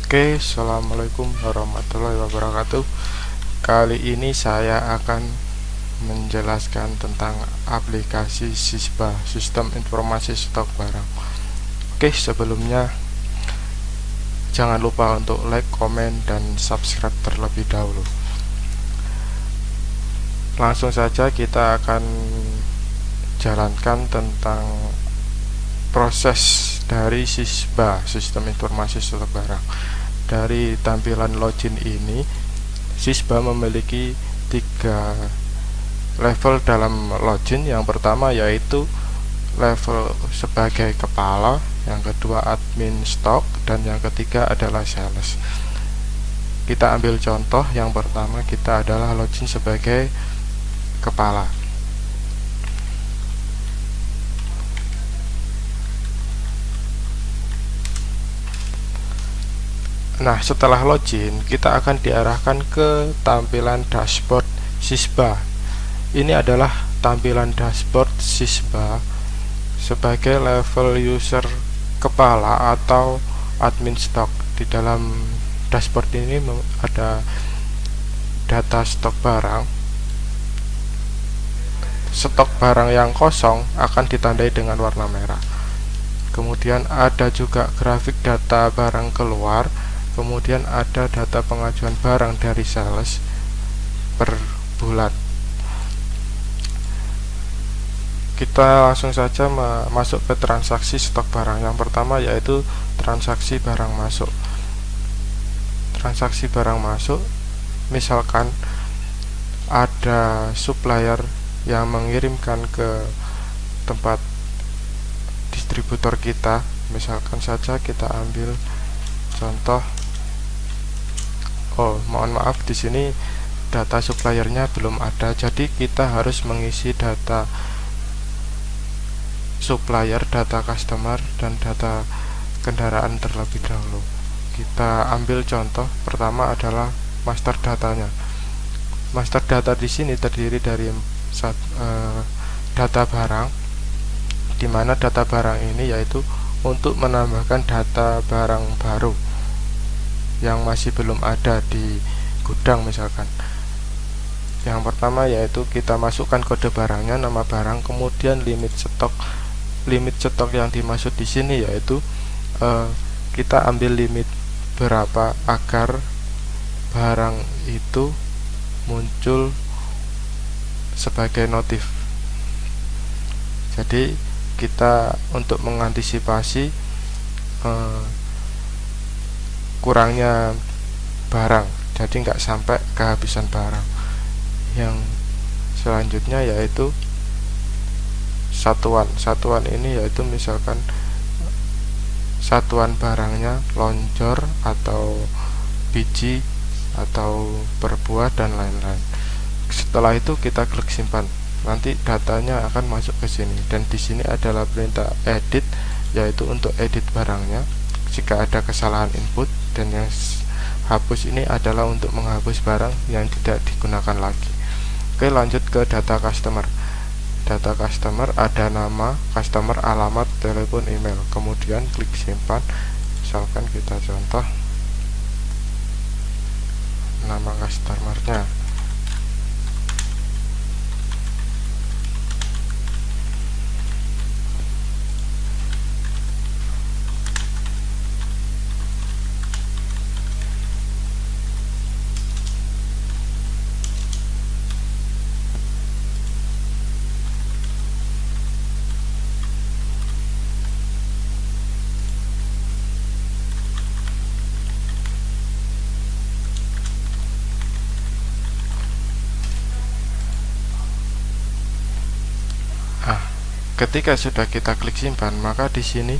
Oke, assalamualaikum warahmatullahi wabarakatuh. Kali ini saya akan menjelaskan tentang aplikasi SISBA, Sistem Informasi Stok Barang. Oke, sebelumnya jangan lupa untuk like, komen, dan subscribe terlebih dahulu. Langsung saja kita akan jalankan tentang proses dari SISBA, Sistem Informasi Stok Barang. Dari tampilan login ini, SISBA memiliki 3 level dalam login. Yang pertama yaitu level sebagai kepala, yang kedua admin stok, dan yang ketiga adalah sales. Kita ambil contoh. Yang pertama kita adalah login sebagai kepala. Nah, setelah login, kita akan diarahkan ke tampilan dashboard SISBA. Ini adalah tampilan dashboard SISBA sebagai level user kepala atau admin stok. Di dalam dashboard ini ada data stok barang. Stok barang yang kosong akan ditandai dengan warna merah. Kemudian ada juga grafik data barang keluar. Kemudian ada data pengajuan barang dari sales per bulan. Kita langsung saja masuk ke transaksi stok barang. Yang pertama yaitu transaksi barang masuk. Transaksi barang masuk, misalkan ada supplier yang mengirimkan ke tempat distributor kita. Misalkan saja kita ambil contoh. Mohon maaf, di sini data suppliernya belum ada, jadi kita harus mengisi data supplier, data customer, dan data kendaraan terlebih dahulu. Kita ambil contoh pertama adalah master datanya. Master data di sini terdiri dari data barang, di mana data barang ini yaitu untuk menambahkan data barang baru yang masih belum ada di gudang. Misalkan yang pertama yaitu kita masukkan kode barangnya, nama barang, kemudian limit stok. Limit stok yang dimaksud di sini yaitu kita ambil limit berapa agar barang itu muncul sebagai notif. Jadi kita untuk mengantisipasi kurangnya barang, jadi nggak sampai kehabisan barang. Yang selanjutnya yaitu satuan ini yaitu misalkan satuan barangnya lonjor atau biji atau per buah dan lain-lain. Setelah itu kita klik simpan, nanti datanya akan masuk ke sini. Dan di sini adalah perintah edit, yaitu untuk edit barangnya jika ada kesalahan input, dan yang hapus ini adalah untuk menghapus barang yang tidak digunakan lagi. Oke, lanjut ke data customer. Data customer ada nama customer, alamat, telepon, email. Kemudian klik simpan. Misalkan kita contoh nama customernya. Ketika sudah kita klik simpan, maka di sini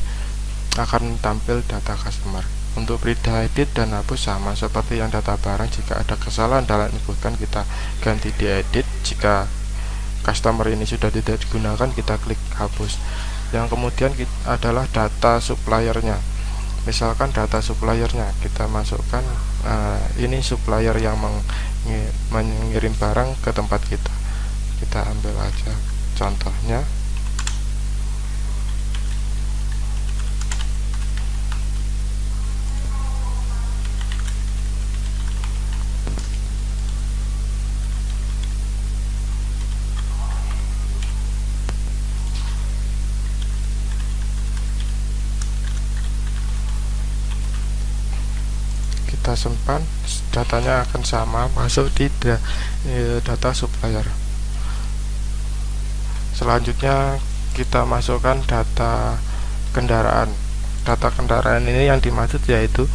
akan tampil data customer. Untuk perintah edit dan hapus sama seperti yang data barang. Jika ada kesalahan dalam input, kan kita ganti di edit. Jika customer ini sudah tidak digunakan, kita klik hapus. Yang kemudian adalah data suppliernya. Misalkan data suppliernya kita masukkan, ini supplier yang mengirim barang ke tempat kita. Kita ambil aja contohnya. kita simpan, datanya akan sama masuk di data supplier. Selanjutnya kita masukkan data kendaraan. Data kendaraan ini yang dimaksud yaitu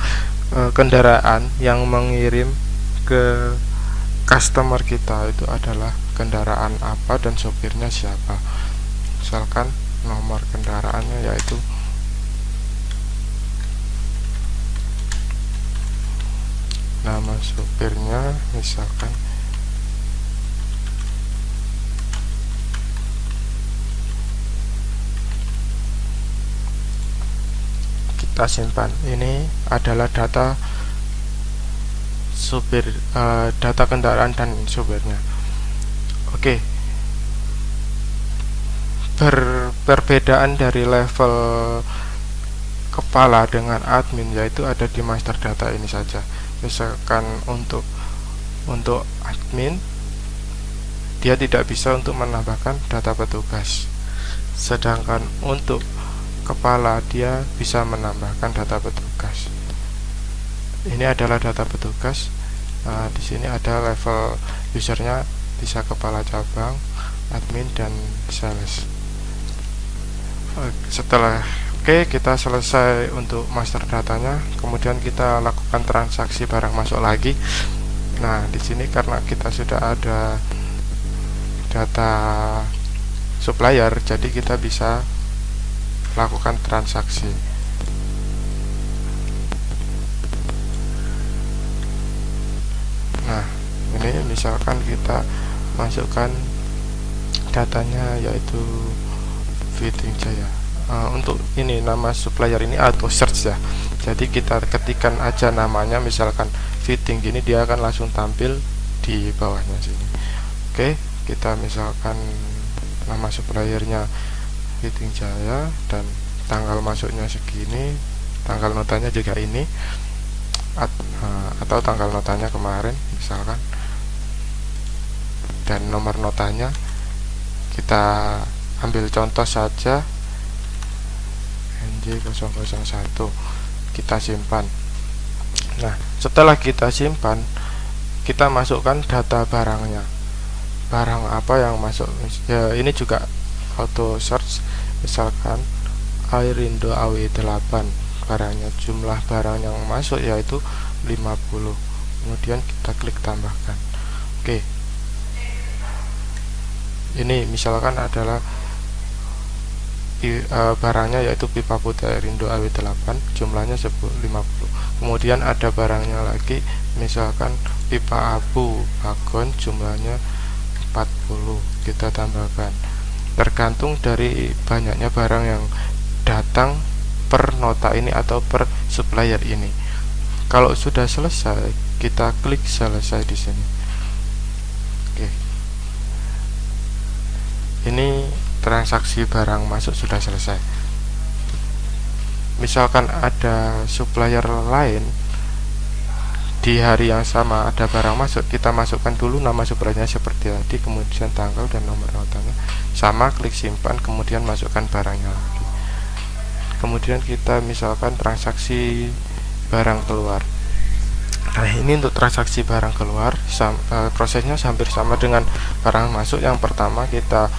kendaraan yang mengirim ke customer kita itu adalah kendaraan apa dan sopirnya siapa. Misalkan nomor kendaraannya yaitu nama sopirnya, misalkan kita simpan. Ini adalah data supir, data kendaraan dan supirnya. Oke, perbedaan dari level kepala dengan admin yaitu ada di master data ini saja. Misalkan untuk admin dia tidak bisa untuk menambahkan data petugas, sedangkan untuk kepala dia bisa menambahkan data petugas. Ini adalah data petugas. Di sini ada level usernya, bisa kepala cabang, admin, dan sales. Setelah kita selesai untuk master datanya, kemudian kita lakukan transaksi barang masuk lagi. Nah, di sini karena kita sudah ada data supplier, jadi kita bisa lakukan transaksi. Nah, ini misalkan kita masukkan datanya yaitu Fitting Jaya. Untuk ini nama supplier ini auto search ya, jadi kita ketikkan aja namanya, misalkan Fitting gini, dia akan langsung tampil di bawahnya sini. Oke, kita misalkan nama suppliernya Fitting Jaya dan tanggal masuknya segini, tanggal notanya juga ini, atau tanggal notanya kemarin misalkan, dan nomor notanya kita ambil contoh saja NJ001, kita simpan. Nah, setelah kita simpan, kita masukkan data barangnya, barang apa yang masuk ya. Ini juga auto search, misalkan Airindo AW8, barangnya, jumlah barang yang masuk yaitu 50, kemudian kita klik tambahkan. Oke, ini misalkan adalah barangnya yaitu pipa putih Airindo AW8, jumlahnya 50. Kemudian ada barangnya lagi, misalkan pipa abu Agon, jumlahnya 40, kita tambahkan. Tergantung dari banyaknya barang yang datang per nota ini atau per supplier ini. Kalau sudah selesai, kita klik selesai di sini. Oke, ini transaksi barang masuk sudah selesai. Misalkan ada supplier lain di hari yang sama ada barang masuk, kita masukkan dulu nama suppliernya seperti tadi, kemudian tanggal dan nomor notanya sama, klik simpan, kemudian masukkan barangnya lagi. Kemudian kita misalkan transaksi barang keluar. Nah, ini untuk transaksi barang keluar, prosesnya hampir sama dengan barang masuk. Yang pertama kita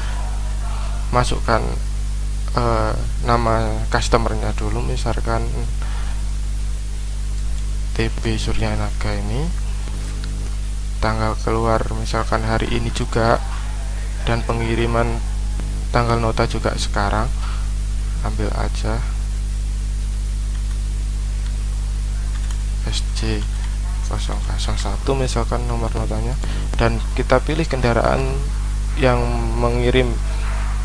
masukkan nama customernya dulu, misalkan TB Suryanaga ini, tanggal keluar misalkan hari ini juga, dan pengiriman tanggal nota juga sekarang, ambil aja SC001 misalkan nomor notanya, dan kita pilih kendaraan yang mengirim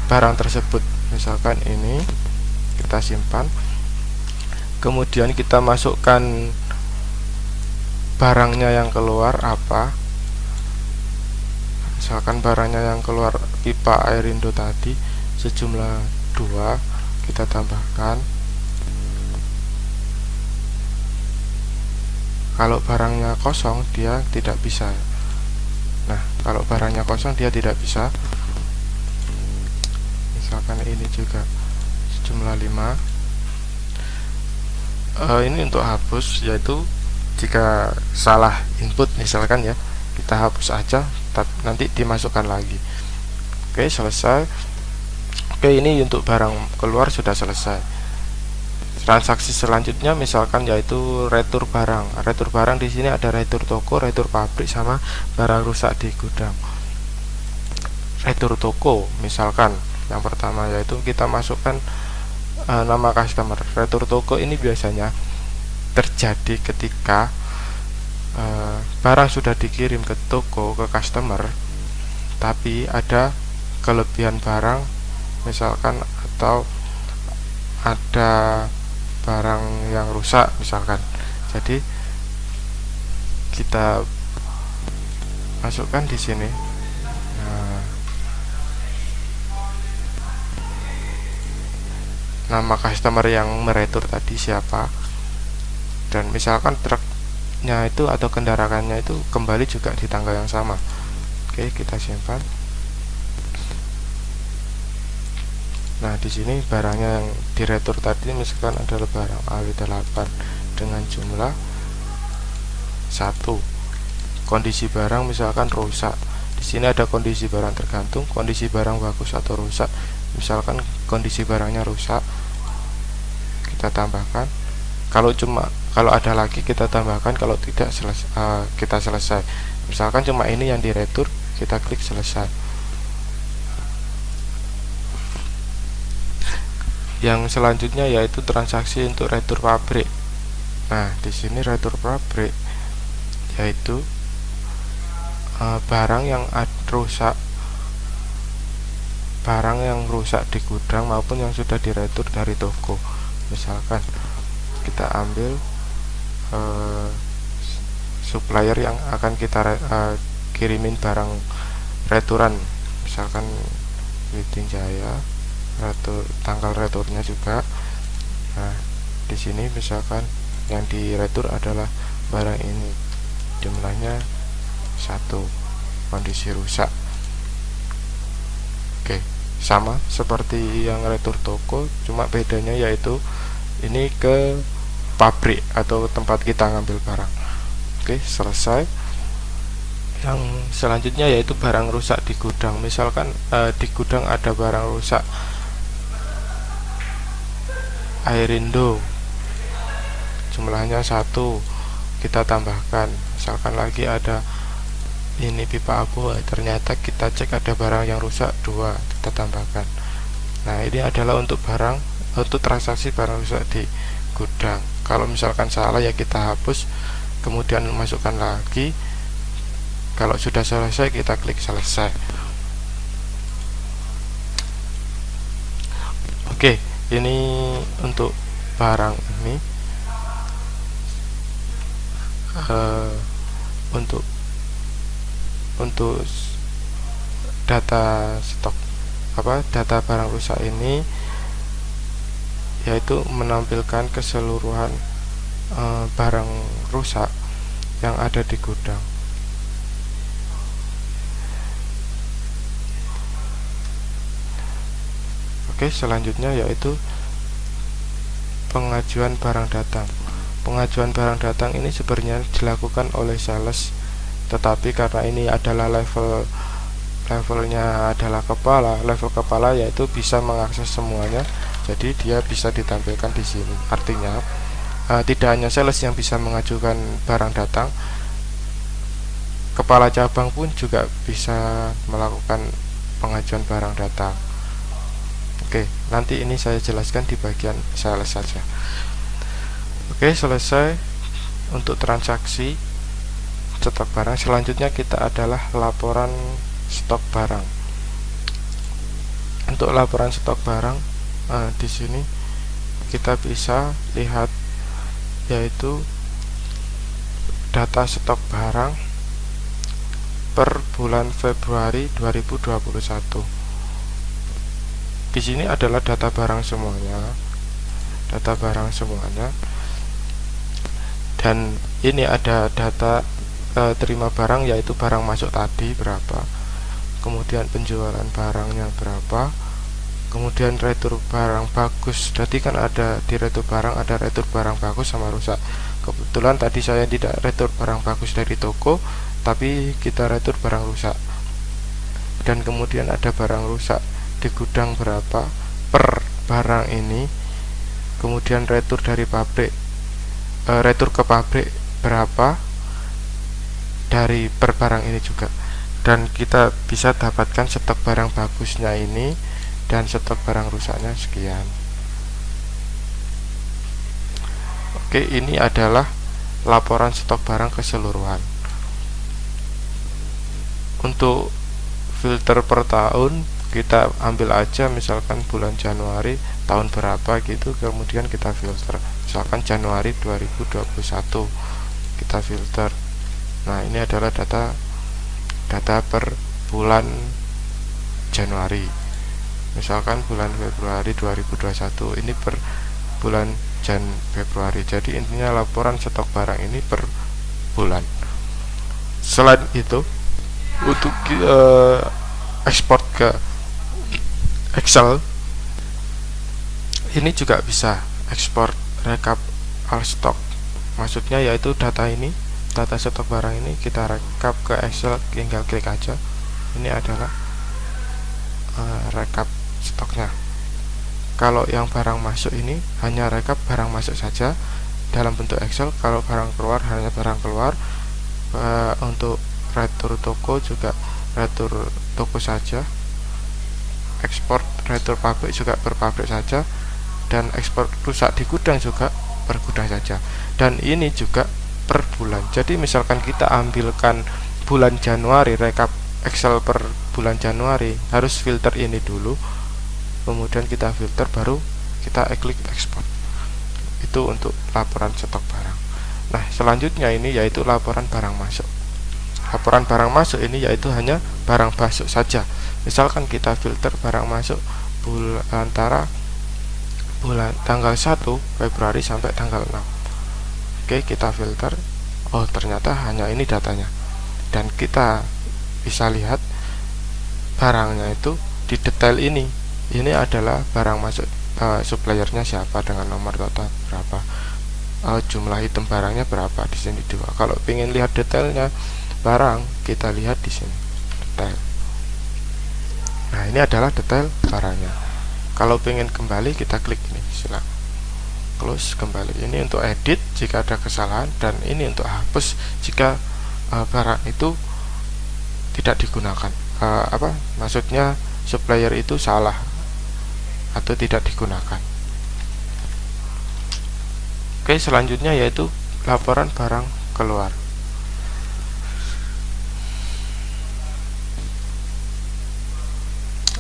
barang tersebut, misalkan ini, kita simpan. Kemudian kita masukkan barangnya yang keluar apa, misalkan barangnya yang keluar pipa Airindo tadi sejumlah 2, kita tambahkan. Kalau barangnya kosong dia tidak bisa. Nah, kalau barangnya kosong dia tidak bisa. Misalkan ini juga sejumlah 5. Ini untuk hapus, yaitu jika salah input misalkan ya, kita hapus aja, nanti dimasukkan lagi. Oke, selesai. Oke, ini untuk barang keluar sudah selesai. Transaksi selanjutnya misalkan yaitu retur barang. Retur barang di sini ada retur toko, retur pabrik, sama barang rusak di gudang. Retur toko misalkan yang pertama yaitu kita masukkan nama customer. Retur toko ini biasanya terjadi ketika barang sudah dikirim ke toko, ke customer, tapi ada kelebihan barang misalkan, atau ada barang yang rusak misalkan. Jadi kita masukkan di sini. Nama customer yang meretur tadi siapa, dan misalkan truknya itu atau kendaraannya itu kembali juga di tanggal yang sama. Oke, kita simpan. Nah, di sini barangnya yang diretur tadi misalkan adalah barang AW8 dengan jumlah 1. Kondisi barang misalkan rusak. Di sini ada kondisi barang tergantung, kondisi barang bagus atau rusak. Misalkan kondisi barangnya rusak, kita tambahkan. Kalau ada lagi kita tambahkan, kalau tidak kita selesai. Misalkan cuma ini yang diretur, kita klik selesai. Yang selanjutnya yaitu transaksi untuk retur pabrik. Nah, di sini retur pabrik yaitu barang yang rusak, barang yang rusak di gudang maupun yang sudah diretur dari toko. Misalkan kita ambil supplier yang akan kita kirimin barang returan, misalkan Widing Jaya, tanggal returnya juga. Nah, di sini misalkan yang diretur adalah barang ini, jumlahnya 1, kondisi rusak. Oke, sama seperti yang retur toko, cuma bedanya yaitu ini ke pabrik atau tempat kita ngambil barang. Oke, selesai. Yang selanjutnya yaitu barang rusak di gudang. Misalkan di gudang ada barang rusak Airindo, jumlahnya 1, kita tambahkan. Misalkan lagi ada ini pipa abu, ternyata kita cek ada barang yang rusak 2, kita tambahkan. Nah, ini adalah untuk transaksi barang rusak di gudang. Kalau misalkan salah ya kita hapus, kemudian masukkan lagi. Kalau sudah selesai kita klik selesai. Oke, ini untuk barang ini untuk data stok data barang rusak ini yaitu menampilkan keseluruhan barang rusak yang ada di gudang. Oke, selanjutnya yaitu pengajuan barang datang. Pengajuan barang datang ini sebenarnya dilakukan oleh sales, tetapi karena ini adalah levelnya adalah level kepala yaitu bisa mengakses semuanya, jadi dia bisa ditampilkan di sini. Artinya tidak hanya sales yang bisa mengajukan barang datang, kepala cabang pun juga bisa melakukan pengajuan barang datang. Oke, nanti ini saya jelaskan di bagian sales saja. Oke, selesai untuk transaksi stok barang. Selanjutnya kita adalah laporan stok barang. Untuk laporan stok barang, di sini kita bisa lihat yaitu data stok barang per bulan Februari 2021. Di sini adalah data barang semuanya, dan ini ada data terima barang yaitu barang masuk tadi berapa, kemudian penjualan barangnya berapa, kemudian retur barang bagus. Jadi kan ada di retur barang ada retur barang bagus sama rusak, kebetulan tadi saya tidak retur barang bagus dari toko, tapi kita retur barang rusak. Dan kemudian ada barang rusak di gudang berapa per barang ini, kemudian retur dari pabrik, retur ke pabrik berapa dari per barang ini juga, dan kita bisa dapatkan stok barang bagusnya ini dan stok barang rusaknya sekian. Oke, ini adalah laporan stok barang keseluruhan. Untuk filter per tahun kita ambil aja misalkan bulan Januari tahun berapa gitu, kemudian kita filter misalkan Januari 2021 kita filter. Nah, ini adalah data per bulan Januari. Misalkan bulan Februari 2021 ini per bulan Februari. Jadi intinya laporan stok barang ini per bulan. Selain itu, untuk ekspor ke Excel ini juga bisa ekspor rekap all stock. Maksudnya yaitu data stok barang ini kita rekap ke Excel, tinggal klik aja. Ini adalah rekap stoknya. Kalau yang barang masuk ini hanya rekap barang masuk saja dalam bentuk Excel. Kalau barang keluar hanya barang keluar. Untuk retur toko juga retur toko saja. Ekspor retur pabrik juga per pabrik saja, dan ekspor rusak di gudang juga per gudang saja. Dan ini juga per bulan. Jadi misalkan kita ambilkan bulan Januari, rekap Excel per bulan Januari, harus filter ini dulu, kemudian kita filter, baru kita klik ekspor. Itu untuk laporan stok barang. Nah, selanjutnya ini yaitu laporan barang masuk. Laporan barang masuk ini yaitu hanya barang masuk saja. Misalkan kita filter barang masuk antara bulan tanggal 1 Februari sampai tanggal 6. Oke, kita filter. Oh, ternyata hanya ini datanya. Dan kita bisa lihat barangnya itu di detail ini. Ini adalah barang masuk, suppliernya siapa dengan nomor total berapa, jumlah item barangnya berapa, di sini 2. Kalau ingin lihat detailnya barang, kita lihat di sini detail. Nah, ini adalah detail barangnya. Kalau ingin kembali, kita klik ini, silakan close, kembali. Ini untuk edit jika ada kesalahan, dan ini untuk hapus jika barang itu tidak digunakan. Maksudnya supplier itu salah atau tidak digunakan. Oke, selanjutnya yaitu laporan barang keluar.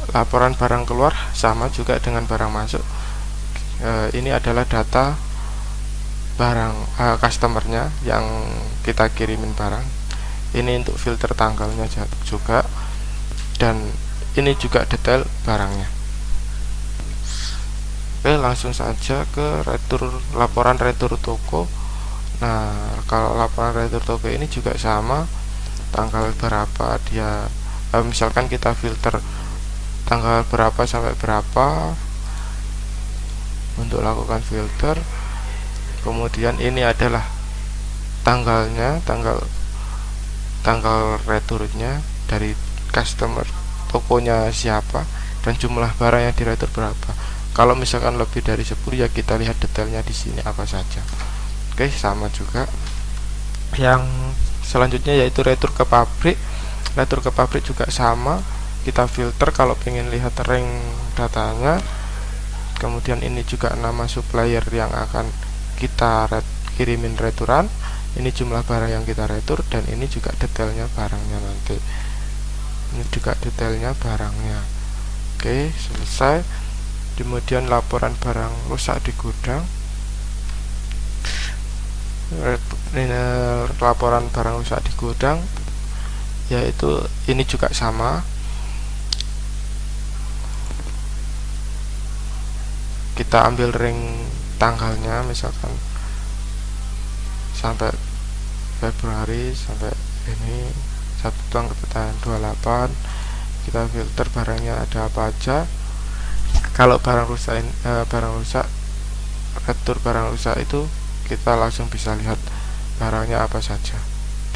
Laporan barang keluar sama juga dengan barang masuk. Ini adalah data barang customernya yang kita kirimin barang. Ini untuk filter tanggalnya juga, dan ini juga detail barangnya. Oke, langsung saja ke laporan retur toko. Nah, kalau laporan retur toko ini juga sama, tanggal berapa dia, misalkan kita filter tanggal berapa sampai berapa untuk lakukan filter. Kemudian ini adalah tanggalnya, tanggal returnya dari customer, tokonya siapa, dan jumlah barang yang diretur berapa. Kalau misalkan lebih dari 10, ya kita lihat detailnya di sini apa saja. Oke, sama juga. Yang selanjutnya yaitu retur ke pabrik. Retur ke pabrik juga sama, kita filter kalau ingin lihat rank datanya. Kemudian ini juga nama supplier yang akan kita kirimin returan. Ini jumlah barang yang kita retur, dan ini juga detailnya barangnya nanti. Ini juga detailnya barangnya. Oke, selesai. Kemudian laporan barang rusak di gudang. Laporan barang rusak di gudang, yaitu ini juga sama. Kita ambil ring tanggalnya, misalkan sampai Februari sampai ini 1 tanggal 28. Kita filter barangnya ada apa aja. Kalau barang rusak, retur barang rusak itu kita langsung bisa lihat barangnya apa saja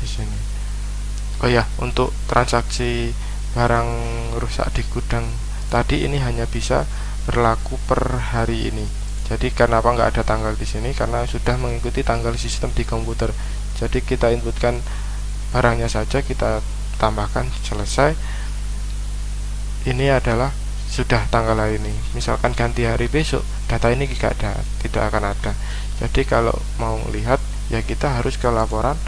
di sini. Oh ya, untuk transaksi barang rusak di gudang tadi ini hanya bisa berlaku per hari ini. Jadi kenapa nggak ada tanggal di sini? Karena sudah mengikuti tanggal sistem di komputer. Jadi kita inputkan barangnya saja, kita tambahkan, selesai. Ini adalah sudah tanggal hari ini. Misalkan ganti hari besok, data ini tidak akan ada. Jadi kalau mau lihat ya kita harus ke laporan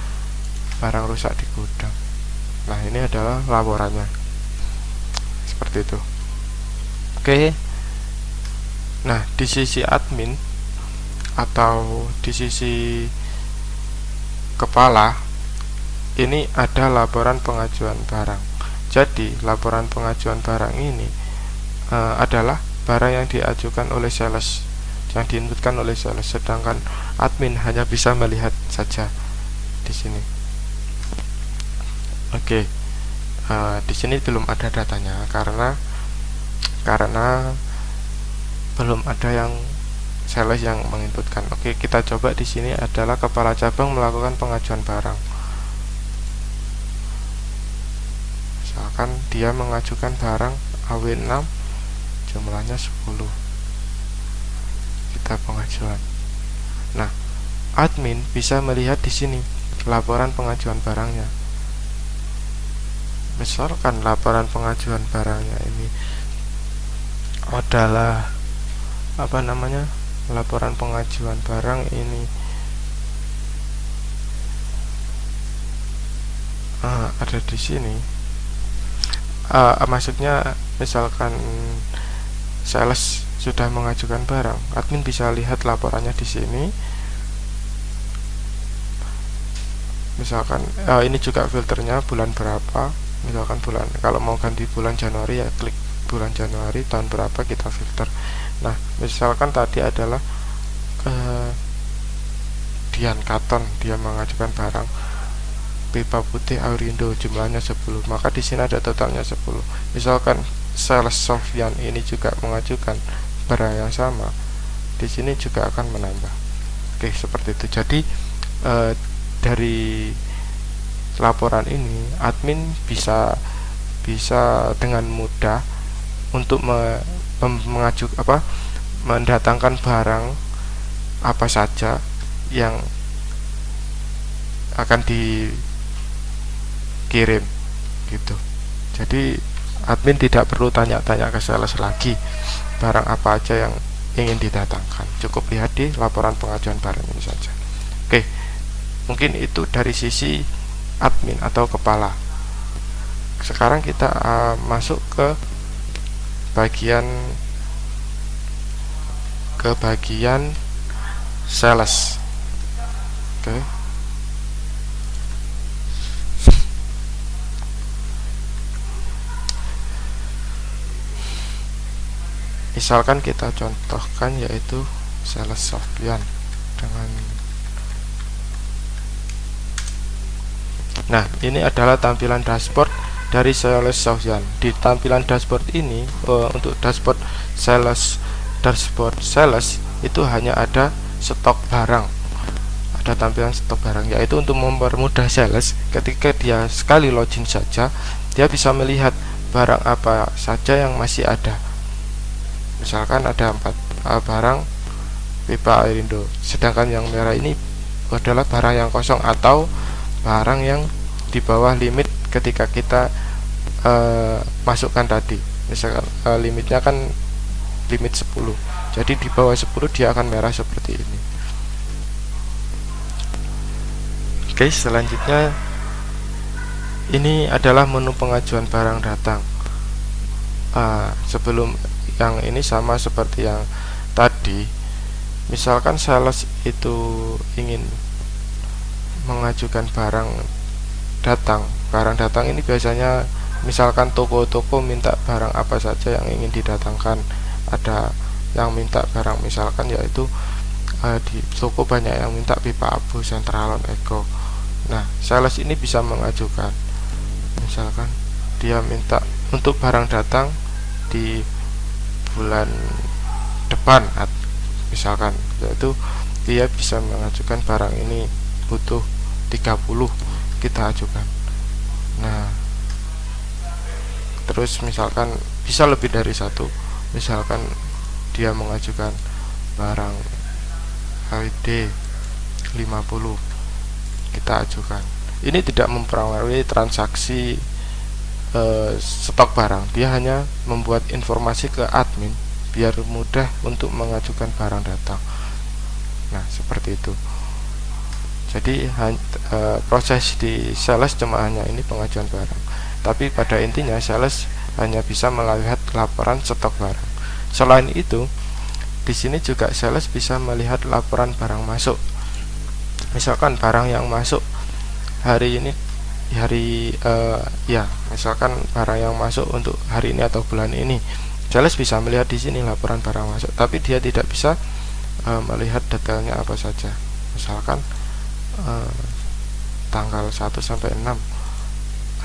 barang rusak di gudang. Nah, ini adalah laporannya. Seperti itu. Oke. Nah, di sisi admin atau di sisi kepala ini ada laporan pengajuan barang. Jadi laporan pengajuan barang ini adalah barang yang diajukan oleh sales, yang diinputkan oleh sales, sedangkan admin hanya bisa melihat saja di sini. Oke, di sini belum ada datanya karena belum ada yang sales yang menginputkan. Oke, kita coba di sini adalah kepala cabang melakukan pengajuan barang. Misalkan dia mengajukan barang AW6 jumlahnya 10. Kita pengajuan. Nah, admin bisa melihat di sini laporan pengajuan barangnya. Misalkan laporan pengajuan barangnya ini adalah laporan pengajuan barang ini ada di sini. Maksudnya misalkan sales sudah mengajukan barang, admin bisa lihat laporannya di sini. Misalkan ini juga filternya bulan berapa. Misalkan kalau mau ganti bulan Januari ya klik bulan Januari, tahun berapa kita filter. Nah, misalkan tadi adalah Dian Katon, dia mengajukan barang pipa putih Aurindo jumlahnya 10, maka di sini ada totalnya 10. Misalkan sales Sofyan ini juga mengajukan barang yang sama, di sini juga akan menambah. Oke, seperti itu. Jadi dari laporan ini admin bisa dengan mudah untuk mendatangkan barang apa saja yang akan dikirim gitu. Jadi admin tidak perlu tanya-tanya ke sales lagi barang apa aja yang ingin didatangkan, cukup lihat di laporan pengajuan barang ini saja. Oke, mungkin itu dari sisi admin atau kepala. Sekarang kita masuk ke bagian sales. Oke. Misalkan kita contohkan yaitu sales Sofyan dengan. Nah, ini adalah tampilan dashboard dari sales Sofyan. Di tampilan dashboard ini untuk dashboard sales itu hanya ada stok barang. Ada tampilan stok barang, yaitu untuk mempermudah sales ketika dia sekali login saja, dia bisa melihat barang apa saja yang masih ada. Misalkan ada 4 barang pipa Aurindo, sedangkan yang merah ini adalah barang yang kosong atau barang yang di bawah limit ketika kita masukkan tadi. Misalkan limitnya kan limit 10, jadi di bawah 10 dia akan merah seperti ini. Oke, selanjutnya ini adalah menu pengajuan barang datang. Sebelum yang ini sama seperti yang tadi, misalkan sales itu ingin mengajukan barang datang ini biasanya misalkan toko-toko minta barang apa saja yang ingin didatangkan. Ada yang minta barang misalkan yaitu di toko banyak yang minta pipa abu Sentralon Eco. Nah, sales ini bisa mengajukan, misalkan dia minta untuk barang datang di bulan depan, misalkan yaitu dia bisa mengajukan barang ini butuh 30, kita ajukan. Nah, terus misalkan bisa lebih dari satu, misalkan dia mengajukan barang ID 50, kita ajukan. Ini tidak mempengaruhi transaksi stok barang, dia hanya membuat informasi ke admin biar mudah untuk mengajukan barang datang. Nah, seperti itu. Jadi proses di sales cuma hanya ini, pengajuan barang. Tapi pada intinya sales hanya bisa melihat laporan stok barang. Selain itu, di sini juga sales bisa melihat laporan barang masuk. Misalkan barang yang masuk hari ini, misalkan barang yang masuk untuk hari ini atau bulan ini, sales bisa melihat di sini laporan barang masuk, tapi dia tidak bisa melihat detailnya apa saja. Misalkan tanggal 1 sampai 6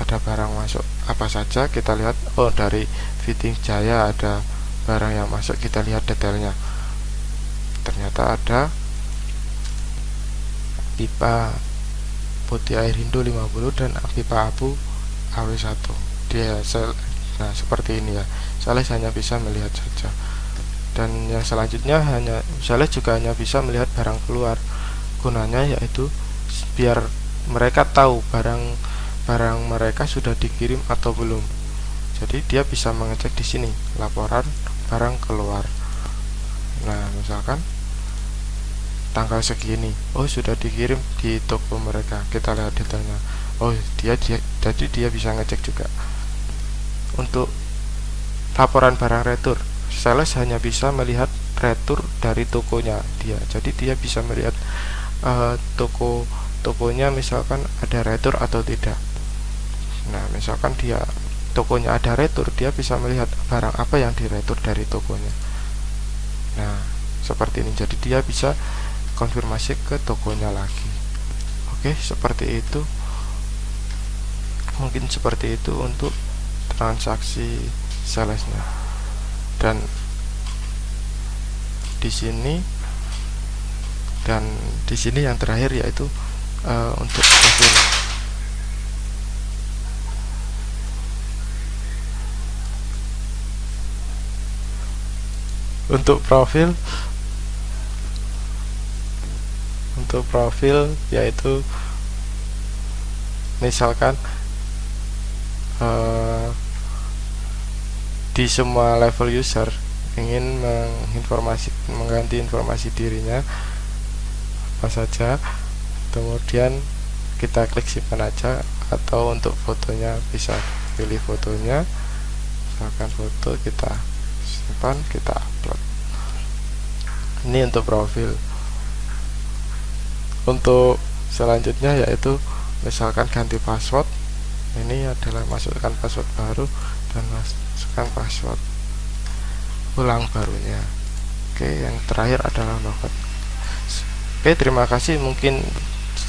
ada barang masuk apa saja, kita lihat, oh dari Fitting Jaya ada barang yang masuk, kita lihat detailnya. Ternyata ada pipa putih air Hindu 50 dan pipa abu AW1. Nah, seperti ini ya. Sales hanya bisa melihat saja. Dan yang selanjutnya sales juga hanya bisa melihat barang keluar. Gunanya yaitu biar mereka tahu barang mereka sudah dikirim atau belum. Jadi dia bisa mengecek di sini laporan barang keluar. Nah, misalkan tanggal segini, oh sudah dikirim di toko mereka, kita lihat detailnya. Oh jadi dia bisa ngecek juga. Untuk laporan barang retur, sales hanya bisa melihat retur dari tokonya dia. Jadi dia bisa melihat tokonya misalkan ada retur atau tidak. Nah, misalkan tokonya ada retur, dia bisa melihat barang apa yang diretur dari tokonya. Nah, seperti ini. Jadi dia bisa konfirmasi ke tokonya lagi. Oke, seperti itu. Mungkin seperti itu untuk transaksi salesnya. Dan di sini yang terakhir yaitu untuk profil. Untuk profil yaitu misalkan di semua level user ingin mengganti informasi dirinya apa saja, kemudian kita klik simpan aja, atau untuk fotonya bisa pilih fotonya, misalkan foto kita simpan, kita upload. Ini untuk profil. Untuk selanjutnya yaitu misalkan ganti password, ini adalah masukkan password baru dan masukkan password ulang barunya. Oke, yang terakhir adalah logout. Oke, terima kasih. Mungkin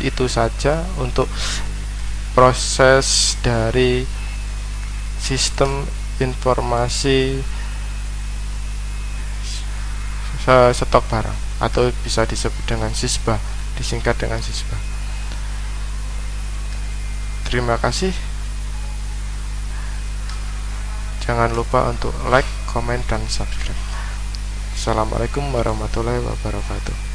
itu saja untuk proses dari sistem informasi stok barang, atau bisa disebut dengan SISBA, disingkat dengan SISBA. Terima kasih. Jangan lupa untuk like, komen, dan subscribe. Assalamualaikum warahmatullahi wabarakatuh.